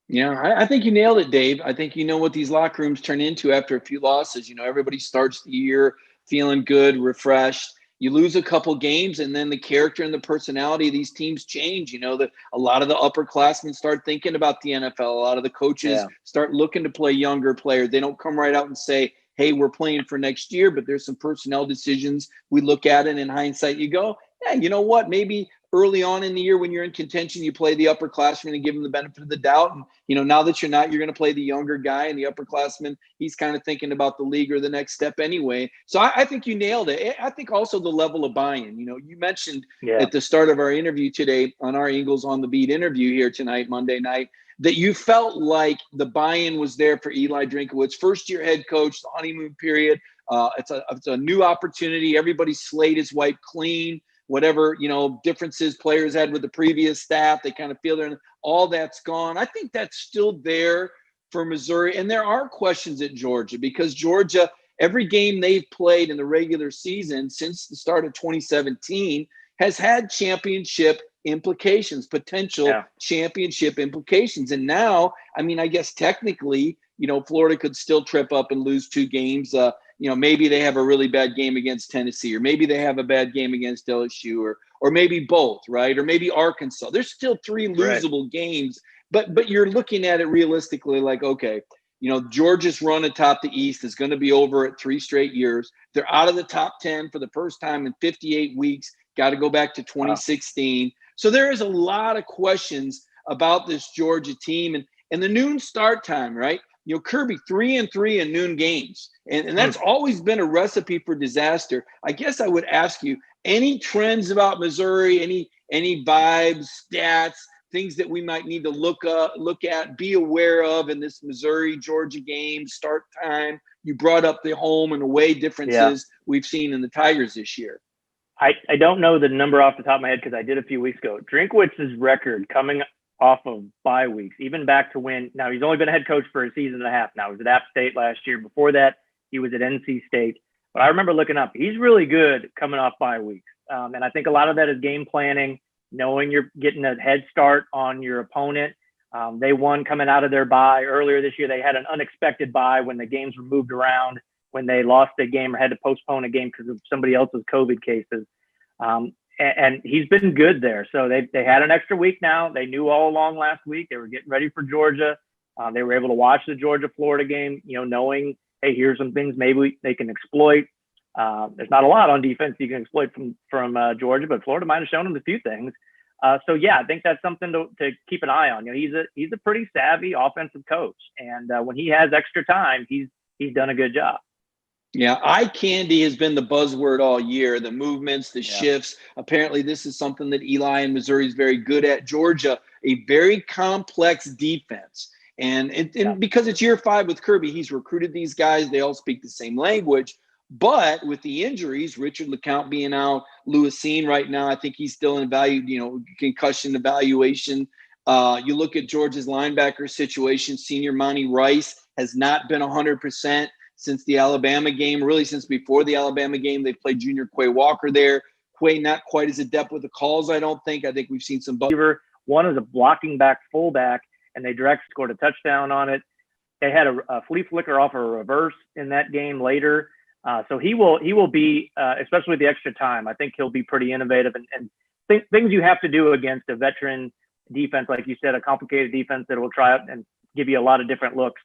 Yeah, I think you nailed it, Dave. I think you know what these locker rooms turn into after a few losses. Everybody starts the year feeling good, refreshed. You lose a couple games, and then the character and the personality of these teams change. A lot of the upperclassmen start thinking about the NFL. A lot of the coaches start looking to play younger players. They don't come right out and say, hey, we're playing for next year, but there's some personnel decisions. We look at it in hindsight. You go, yeah, you know what? Maybe early on in the year when you're in contention, you play the upperclassmen and give them the benefit of the doubt. And, now that you're not, you're going to play the younger guy, and the upperclassman, he's kind of thinking about the league or the next step anyway. So I think you nailed it. I think also the level of buy-in. You mentioned at the start of our interview today on our Eagles on the Beat interview here tonight, Monday night, that you felt like the buy-in was there for Eli Drinkowitz, first-year head coach, the honeymoon period. It's a new opportunity. Everybody's slate is wiped clean. Whatever, differences players had with the previous staff, they kind of feel all that's gone. I think that's still there for Missouri. And there are questions at Georgia, because Georgia, every game they've played in the regular season since the start of 2017 has had championship implications, potential championship implications. And now, I guess technically, Florida could still trip up and lose 2 games. Maybe they have a really bad game against Tennessee, or maybe they have a bad game against LSU, or maybe both, right? Or maybe Arkansas. There's still 3 losable games, but you're looking at it realistically like, okay, Georgia's run atop the East is going to be over at 3 straight years. They're out of the top 10 for the first time in 58 weeks. Got to go back to 2016. So there is a lot of questions about this Georgia team and the noon start time, right? Kirby 3-3 in noon games. And that's always been a recipe for disaster. I guess I would ask you, any trends about Missouri, any vibes, stats, things that we might need to look at, be aware of in this Missouri-Georgia game, start time? You brought up the home and away differences we've seen in the Tigers this year. I don't know the number off the top of my head because I did a few weeks ago. Drinkwitz's record coming off of bye weeks, even back to when, now he's only been a head coach for a season and a half now. He was at App State last year. Before that, he was at NC State. But I remember looking up, he's really good coming off bye weeks. And I think a lot of that is game planning, knowing you're getting a head start on your opponent. They won coming out of their bye earlier this year. They had an unexpected bye when the games were moved around, when they lost a game or had to postpone a game because of somebody else's COVID cases. And he's been good there. So they had an extra week now. They knew all along last week they were getting ready for Georgia. They were able to watch the Georgia-Florida game, knowing, hey, here's some things maybe they can exploit. There's not a lot on defense you can exploit from Georgia, but Florida might have shown them a few things. So yeah, I think that's something to keep an eye on. He's a pretty savvy offensive coach, and when he has extra time, he's done a good job. Yeah, eye candy has been the buzzword all year. The movements, the shifts. Apparently, this is something that Eli in Missouri is very good at. Georgia, a very complex defense. And because it's year 5 with Kirby, he's recruited these guys. They all speak the same language. But with the injuries, Richard LeCount being out, Lewisine right now, I think he's still in concussion evaluation. You look at Georgia's linebacker situation. Senior Monty Rice has not been 100% since the Alabama game, really since before the Alabama game. They played junior Quay Walker there. Quay not quite as adept with the calls, I don't think. I think we've seen some. One is a blocking back fullback, and they direct scored a touchdown on it. They had a flea flicker off a reverse in that game later. So he will be, especially with the extra time, I think he'll be pretty innovative and things you have to do against a veteran defense, like you said, a complicated defense that will try out and give you a lot of different looks.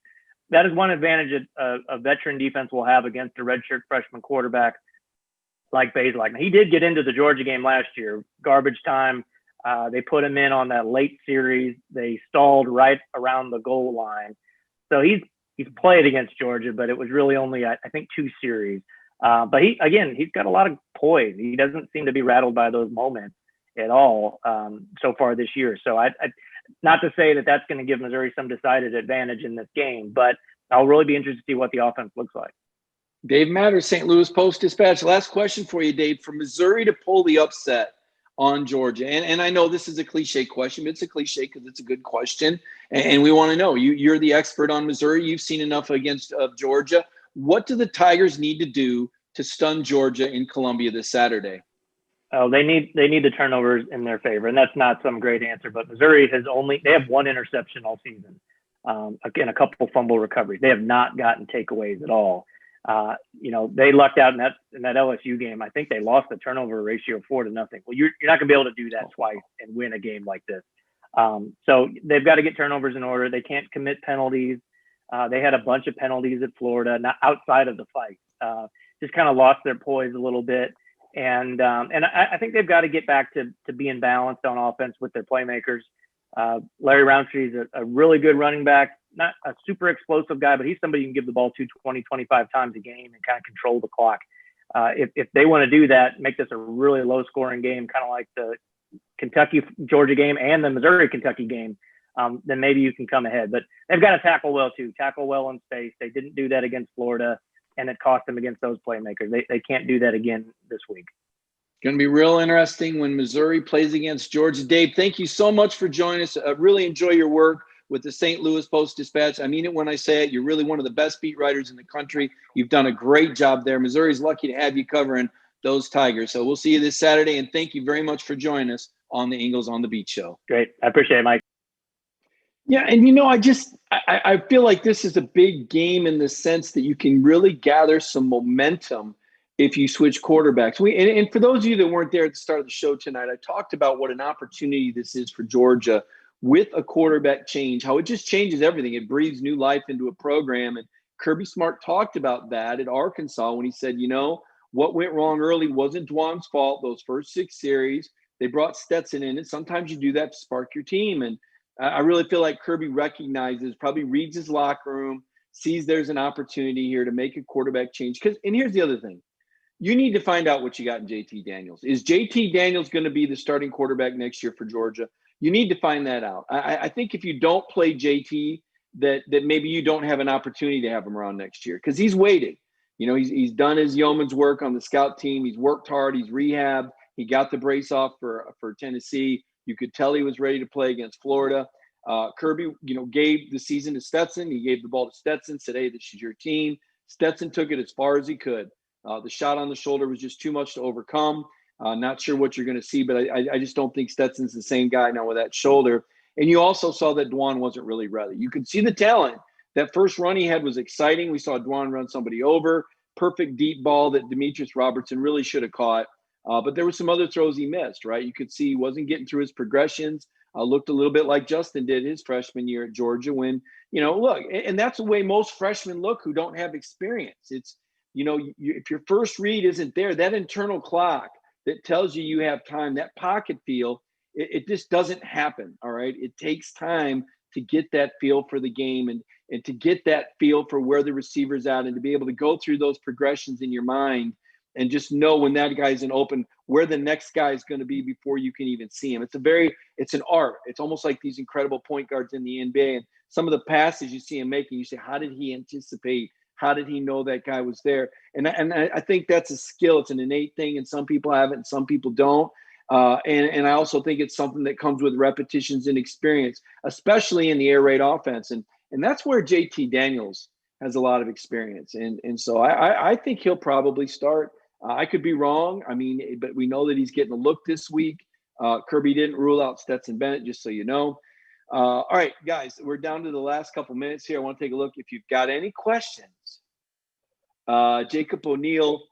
That is one advantage a veteran defense will have against a redshirt freshman quarterback like Bazelak. Now, he did get into the Georgia game last year, garbage time. They put him in on that late series. They stalled right around the goal line. So he's played against Georgia, but it was really only, I think, 2 series. But he's got a lot of poise. He doesn't seem to be rattled by those moments at all so far this year. So I not to say that that's going to give Missouri some decided advantage in this game, but I'll really be interested to see what the offense looks like. Dave Matters, St. Louis Post-Dispatch. Last question for you, Dave. For Missouri to pull the upset on Georgia, and I know this is a cliche question, but it's a cliche because it's a good question, and we want to know. You're the expert on Missouri. You've seen enough against Georgia. What do the Tigers need to do to stun Georgia in Columbia this Saturday? Oh, they need the turnovers in their favor, and that's not some great answer. But Missouri they have 1 interception all season, again, a couple fumble recoveries. They have not gotten takeaways at all. They lucked out in that LSU game. I think they lost the turnover ratio 4-0. Well, you're not gonna be able to do that twice and win a game like this. So they've got to get turnovers in order. They can't commit penalties. They had a bunch of penalties at Florida, not outside of the fight. Just kind of lost their poise a little bit. And I think they've got to get back to being balanced on offense with their playmakers. Larry Roundtree's a really good running back, not a super explosive guy, but he's somebody you can give the ball to 20, 25 times a game and kind of control the clock. If they want to do that, make this a really low scoring game, kind of like the Kentucky-Georgia game and the Missouri-Kentucky game, then maybe you can come ahead. But they've got to tackle well too, tackle well in space. They didn't do that against Florida, and it cost them against those playmakers. They can't do that again this week. Going to be real interesting when Missouri plays against Georgia. Dave, thank you so much for joining us. I really enjoy your work with the St. Louis Post-Dispatch. I mean it when I say it. You're really one of the best beat writers in the country. You've done a great job there. Missouri's lucky to have you covering those Tigers. So we'll see you this Saturday, and thank you very much for joining us on the Ingles on the Beat show. Great. I appreciate it, Mike. Yeah, and I feel like this is a big game in the sense that you can really gather some momentum if you switch quarterbacks. And for those of you that weren't there at the start of the show tonight, I talked about what an opportunity this is for Georgia with a quarterback change, how it just changes everything. It breathes new life into a program. And Kirby Smart talked about that at Arkansas when he said, what went wrong early wasn't Dwan's fault. Those first 6 series, they brought Stetson in, and sometimes you do that to spark your team. And I really feel like Kirby recognizes, probably reads his locker room, sees there's an opportunity here to make a quarterback change. And here's the other thing. You need to find out what you got in JT Daniels. Is JT Daniels going to be the starting quarterback next year for Georgia? You need to find that out. I think if you don't play JT, that maybe you don't have an opportunity to have him around next year because he's waiting. He's done his yeoman's work on the scout team. He's worked hard. He's rehabbed. He got the brace off for Tennessee. You could tell he was ready to play against Florida. Kirby, gave the season to Stetson. He gave the ball to Stetson. Said, hey, this is your team. Stetson took it as far as he could. The shot on the shoulder was just too much to overcome. Not sure what you're going to see, but I just don't think Stetson's the same guy now with that shoulder. And you also saw that Dwan wasn't really ready. You could see the talent. That first run he had was exciting. We saw Dwan run somebody over. Perfect deep ball that Demetrius Robertson really should have caught. But there were some other throws he missed, right? You could see he wasn't getting through his progressions. Looked a little bit like Justin did his freshman year at Georgia when, look, and that's the way most freshmen look who don't have experience. It's, if your first read isn't there, that internal clock that tells you have time, that pocket feel, it just doesn't happen, all right? It takes time to get that feel for the game and to get that feel for where the receiver's at and to be able to go through those progressions in your mind and just know when that guy's in open, where the next guy is going to be before you can even see him. It's an art. It's almost like these incredible point guards in the NBA. And some of the passes you see him making, you say, how did he anticipate? How did he know that guy was there? And I think that's a skill. It's an innate thing, and some people have it and some people don't. And I also think it's something that comes with repetitions and experience, especially in the air raid offense. And that's where JT Daniels has a lot of experience. And so I think he'll probably start. I could be wrong. But we know that he's getting a look this week. Kirby didn't rule out Stetson Bennett, just so you know. All right, guys, we're down to the last couple minutes here. I want to take a look. If you've got any questions, Jacob O'Neill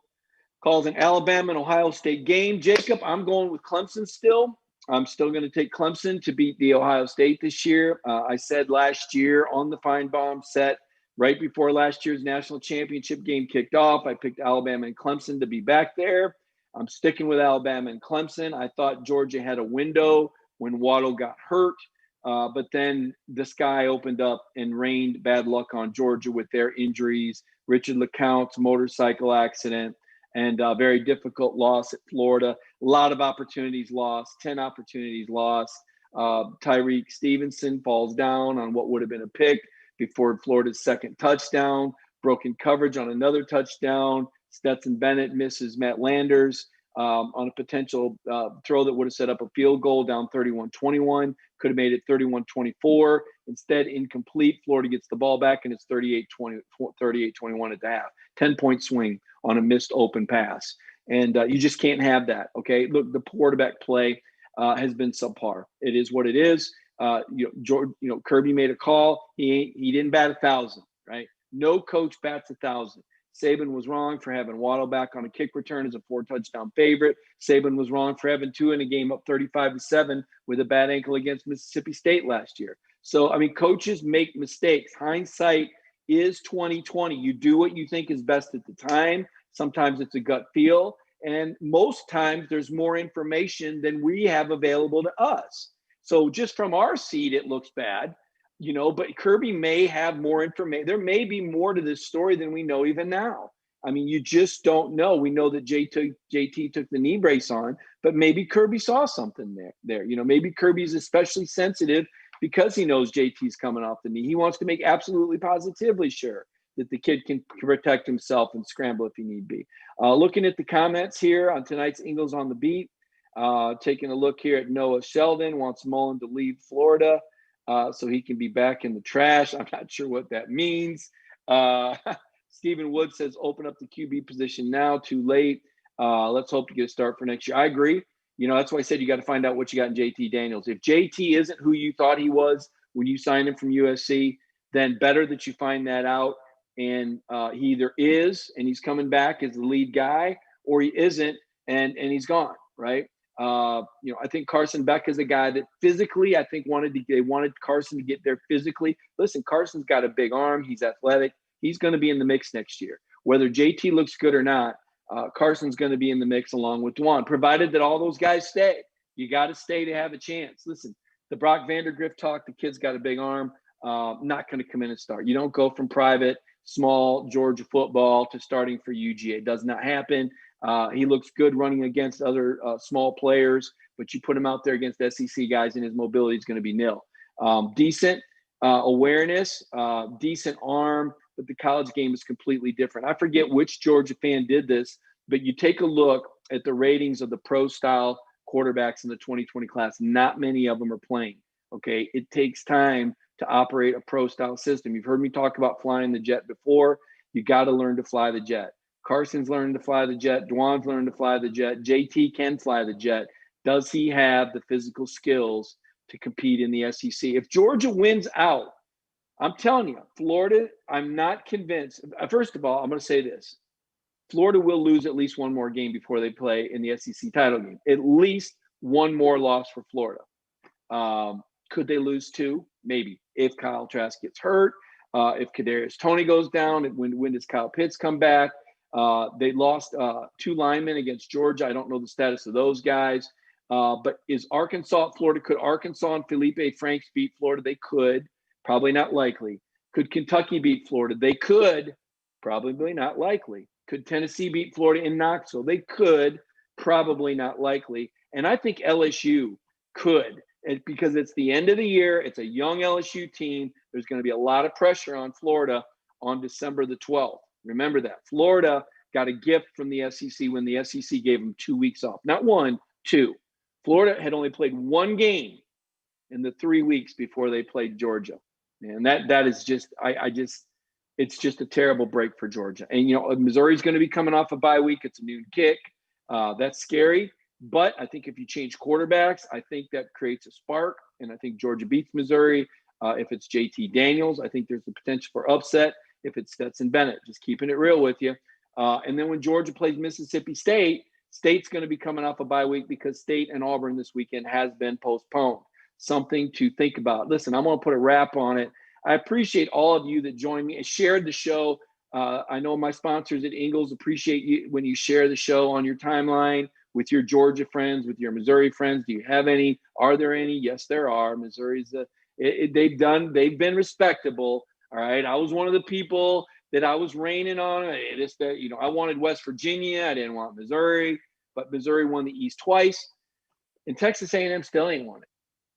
calls an Alabama and Ohio State game. Jacob, I'm going with Clemson still. I'm still going to take Clemson to beat the Ohio State this year. I said last year on the Feinbaum set, right before last year's national championship game kicked off, I picked Alabama and Clemson to be back there. I'm sticking with Alabama and Clemson. I thought Georgia had a window when Waddle got hurt, but then the sky opened up and rained bad luck on Georgia with their injuries, Richard LeCounte's motorcycle accident, and a very difficult loss at Florida. A lot of opportunities lost, 10 opportunities lost. Tyreek Stevenson falls down on what would have been a pick before Florida's second touchdown, broken coverage on another touchdown. Stetson Bennett misses Matt Landers on a potential throw that would have set up a field goal down 31-21, could have made it 31-24. Instead, incomplete. Florida gets the ball back, and it's 38-21 at the half. 10-point swing on a missed open pass. And you just can't have that, okay? Look, the quarterback play has been subpar. It is what it is. Kirby made a call. He didn't bat 1,000, right? No coach bats 1,000. Saban was wrong for having Waddle back on a kick return as a 4-touchdown favorite. Saban was wrong for having Tua in a game up 35-7 with a bad ankle against Mississippi State last year. So, coaches make mistakes. Hindsight is 20/20. You do what you think is best at the time. Sometimes it's a gut feel. And most times there's more information than we have available to us. So just from our seat, it looks bad, but Kirby may have more information. There may be more to this story than we know even now. You just don't know. We know that JT took the knee brace on, but maybe Kirby saw something there. Maybe Kirby's especially sensitive because he knows JT's coming off the knee. He wants to make absolutely positively sure that the kid can protect himself and scramble if he need be. Looking at the comments here on tonight's Ingles on the Beat, taking a look here at Noah Sheldon, wants Mullen to leave Florida so he can be back in the trash. I'm not sure what that means. Stephen Wood says, open up the QB position now, too late. Let's hope to get a start for next year. I agree. That's why I said you got to find out what you got in JT Daniels. If JT isn't who you thought he was when you signed him from USC, then better that you find that out. And he either is, and he's coming back as the lead guy, or he isn't, and he's gone, right? I think Carson Beck is a guy that physically, I think they wanted Carson to get there physically. Listen, Carson's got a big arm. He's athletic. He's going to be in the mix next year. Whether JT looks good or not, Carson's going to be in the mix along with Dwan, provided that all those guys stay. You got to stay to have a chance. Listen, the Brock Vandergrift talk, the kid's got a big arm, not going to come in and start. You don't go from private, small Georgia football to starting for UGA. It does not happen. He looks good running against other small players, but you put him out there against SEC guys and his mobility is going to be nil. Decent awareness, decent arm, but the college game is completely different. I forget which Georgia fan did this, but you take a look at the ratings of the pro-style quarterbacks in the 2020 class. Not many of them are playing, okay? It takes time to operate a pro-style system. You've heard me talk about flying the jet before. You got to learn to fly the jet. Carson's learning to fly the jet. Dwan's learning to fly the jet. JT can fly the jet. Does he have the physical skills to compete in the SEC? If Georgia wins out, I'm telling you, Florida, I'm not convinced. First of all, I'm going to say this. Florida will lose at least one more game before they play in the SEC title game. At least one more loss for Florida. Could they lose two? Maybe. If Kyle Trask gets hurt, if Kadarius Toney goes down, when does Kyle Pitts come back? They lost two linemen against Georgia. I don't know the status of those guys. But is Arkansas, Florida, could Arkansas and Felipe Franks beat Florida? They could. Probably not likely. Could Kentucky beat Florida? They could. Probably not likely. Could Tennessee beat Florida in Knoxville? They could. Probably not likely. And I think LSU could. Because it's the end of the year. It's a young LSU team. There's going to be a lot of pressure on Florida on December the 12th. Remember that. Florida got a gift from the SEC when the SEC gave them 2 weeks off. Not one, two. Florida had only played one game in the 3 weeks before they played Georgia. And that is just, it's just a terrible break for Georgia. And, Missouri's going to be coming off a bye week. It's a noon kick. That's scary. But I think if you change quarterbacks, I think that creates a spark. And I think Georgia beats Missouri. If it's JT Daniels, I think there's the potential for upset. If it's Stetson Bennett, just keeping it real with you. And then when Georgia plays Mississippi State, State's going to be coming off a bye week because State and Auburn this weekend has been postponed. Something to think about. Listen, I'm going to put a wrap on it. I appreciate all of you that joined me and shared the show. I know my sponsors at Ingles appreciate you when you share the show on your timeline with your Georgia friends, with your Missouri friends. Do you have any? Are there any? Yes, there are. Missouri's they've been respectable. All right. I was one of the people that I was raining on. I wanted West Virginia. I didn't want Missouri, but Missouri won the East twice, and Texas A&M still ain't won it.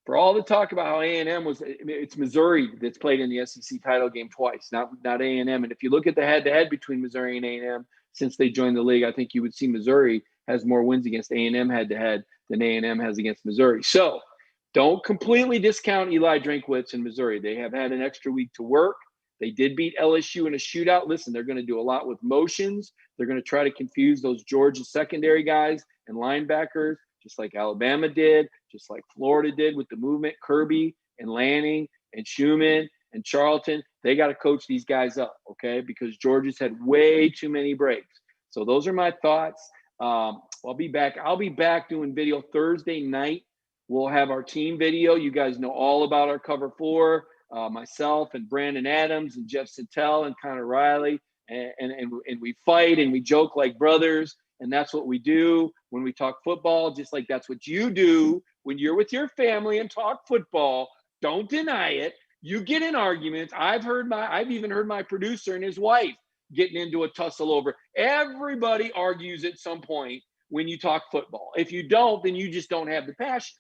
For all the talk about how A&M it's Missouri that's played in the SEC title game twice, not A&M. And if you look at the head-to-head between Missouri and A&M since they joined the league, I think you would see Missouri has more wins against A&M head-to-head than A&M has against Missouri. So don't completely discount Eli Drinkwitz in Missouri. They have had an extra week to work. They did beat LSU in a shootout. Listen, they're going to do a lot with motions. They're going to try to confuse those Georgia secondary guys and linebackers, just like Alabama did, just like Florida did with the movement. Kirby and Lanning and Schumann and Charlton, they got to coach these guys up, okay, because Georgia's had way too many breaks. So those are my thoughts. I'll be back. I'll be back doing video Thursday night. We'll have our team video. You guys know all about our cover four. Myself and Brandon Adams and Jeff Santel and Connor Riley, and we fight and we joke like brothers, and that's what we do when we talk football, just like that's what you do when you're with your family and talk football. Don't deny it. You get in arguments. I've even heard my producer and his wife getting into a tussle over. Everybody argues at some point when you talk football. If you don't, then you just don't have the passion.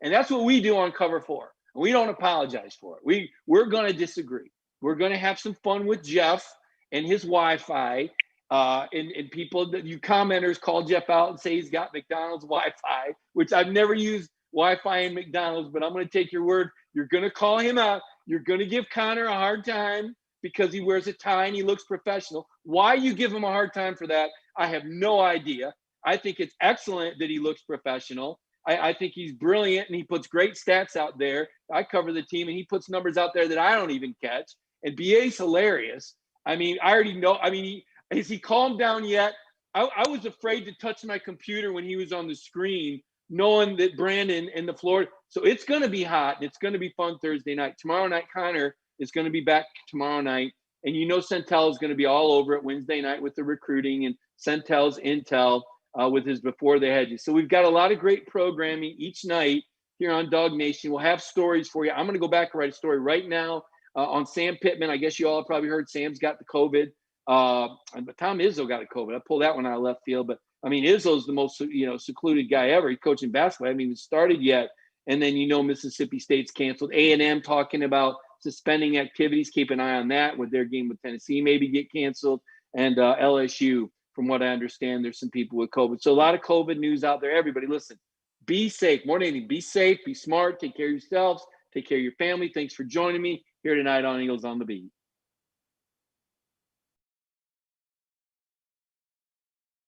And that's what we do on Cover 4. We don't apologize for it. We're going to disagree. We're going to have some fun with Jeff and his Wi-Fi. And people that you commenters call Jeff out and say he's got McDonald's Wi-Fi, which I've never used Wi-Fi in McDonald's, but I'm going to take your word. You're going to call him out. You're going to give Connor a hard time because he wears a tie and he looks professional. Why you give him a hard time for that, I have no idea. I think it's excellent that he looks professional. I think he's brilliant and he puts great stats out there. I cover the team and he puts numbers out there that I don't even catch. And BA's hilarious. I mean, I already know. I mean, has he calmed down yet? I was afraid to touch my computer when he was on the screen, knowing that Brandon and the Florida. So it's going to be hot and it's going to be fun Thursday night. Tomorrow night, Connor is going to be back tomorrow night. And Centel is going to be all over it Wednesday night with the recruiting and Centel's intel. With his Before the Hedges. So we've got a lot of great programming each night here on Dog Nation. We'll have stories for you. I'm going to go back and write a story right now on Sam Pittman. I guess you all have probably heard Sam's got the COVID. But Tom Izzo got a COVID. I pulled that one out of left field. But, I mean, Izzo's the most, secluded guy ever. He's coaching basketball. I haven't even started yet. And then, Mississippi State's canceled. A&M talking about suspending activities. Keep an eye on that with their game with Tennessee maybe get canceled. And LSU, from what I understand, there's some people with COVID. So a lot of COVID news out there. Everybody, listen, be safe. More than anything, be safe, be smart, take care of yourselves, take care of your family. Thanks for joining me here tonight on Eagles on the Beat.